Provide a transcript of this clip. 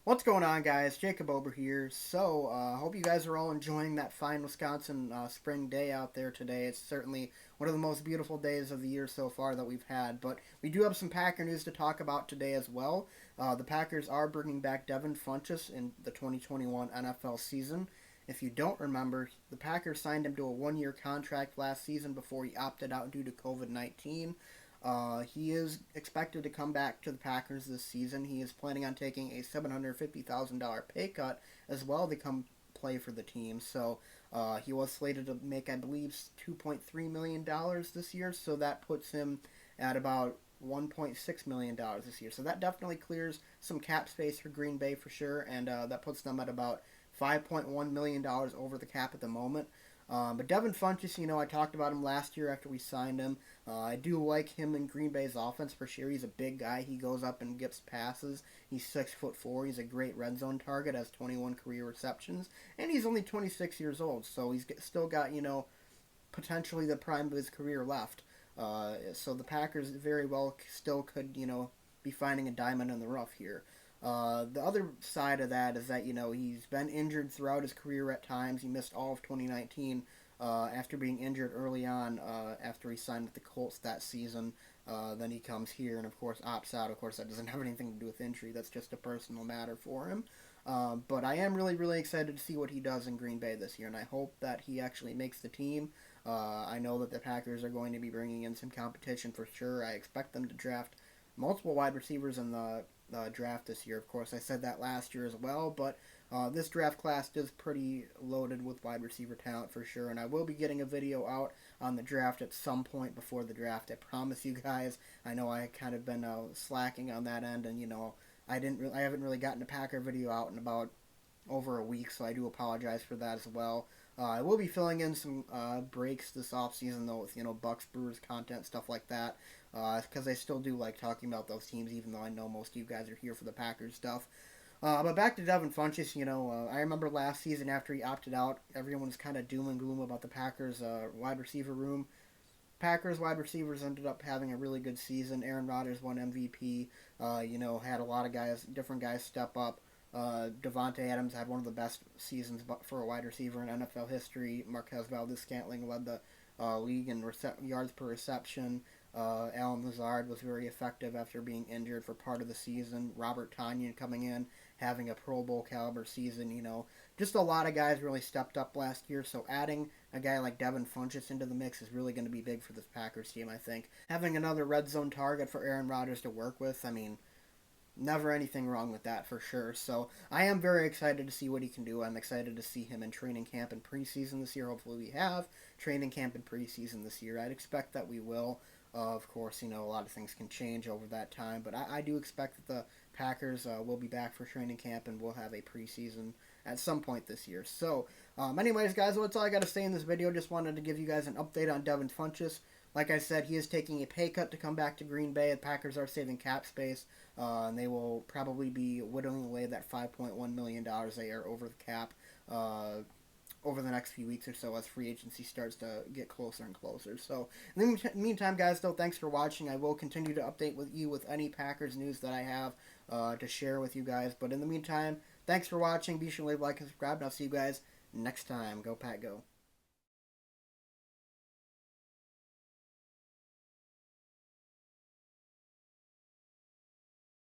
What's going on, guys? Jacob Ober here. Hope you guys are all enjoying that fine Wisconsin spring day out there today. It's certainly one of the most beautiful days of the year so far that we've had. But we do have some Packer news to talk about today as well. The Packers are bringing back Devin Funchess in the 2021 NFL season. If you don't remember, the Packers signed him to a one-year contract last season before he opted out due to COVID-19. He is expected to come back to the Packers this season. He is planning on taking a $750,000 pay cut as well to come play for the team. He was slated to make, I believe, $2.3 million this year, so that puts him at about $1.6 million this year. So that definitely clears some cap space for Green Bay for sure, and that puts them at about $5.1 million over the cap at the moment. But Devin Funchess, I talked about him last year after we signed him. I do like him in Green Bay's offense for sure. He's a big guy. He goes up and gets passes. He's 6'4". He's a great red zone target. Has 21 career receptions, and he's only 26 years old. So he's still got potentially the prime of his career left. So the Packers very well still could be finding a diamond in the rough here. The other side of that is that, he's been injured throughout his career at times. He missed all of 2019 after being injured early on after he signed with the Colts that season. Then he comes here and, of course, opts out. Of course, that doesn't have anything to do with injury. That's just a personal matter for him. But I am really, really excited to see what he does in Green Bay this year, and I hope that he actually makes the team. I know that the Packers are going to be bringing in some competition for sure. I expect them to draft multiple wide receivers in the draft this year. Of course, I said that last year as well, but this draft class is pretty loaded with wide receiver talent for sure, and I will be getting a video out on the draft at some point before the draft. I promise you guys. I know I kind of been slacking on that end, and I haven't really gotten a Packer video out in about over a week, so I do apologize for that as well. I will be filling in some breaks this offseason, though, with, Bucks, Brewers content, stuff like that, because I still do like talking about those teams, even though I know most of you guys are here for the Packers stuff. But back to Devin Funchess, I remember last season after he opted out, everyone was kind of doom and gloom about the Packers wide receiver room. Packers wide receivers ended up having a really good season. Aaron Rodgers won MVP, had a lot of different guys step up. Devontae Adams had one of the best seasons for a wide receiver in NFL history. Marquez Valdez-Scantling led the league in yards per reception. Allen Lazard was very effective after being injured for part of the season. Robert Tonyan coming in, having a Pro Bowl caliber season. Just a lot of guys really stepped up last year. So adding a guy like Devin Funchess into the mix is really going to be big for this Packers team, I think. Having another red zone target for Aaron Rodgers to work with, never anything wrong with that for sure. So I am very excited to see what he can do. I'm excited to see him in training camp and preseason this year. Hopefully we have training camp and preseason this year. I'd expect that we will. Of course, a lot of things can change over that time, but I do expect that the Packers will be back for training camp and we'll have a preseason at some point this year. So, anyways, guys, well, that's all I got to say in this video. Just wanted to give you guys an update on Devin Funchess. Like I said, he is taking a pay cut to come back to Green Bay. The Packers are saving cap space, and they will probably be whittling away that $5.1 million they are over the cap over the next few weeks or so as free agency starts to get closer and closer. So, in the meantime, guys, though, thanks for watching. I will continue to update you with any Packers news that I have to share with you guys. But in the meantime, thanks for watching. Be sure to leave a like and subscribe, and I'll see you guys next time. Go Pack, go.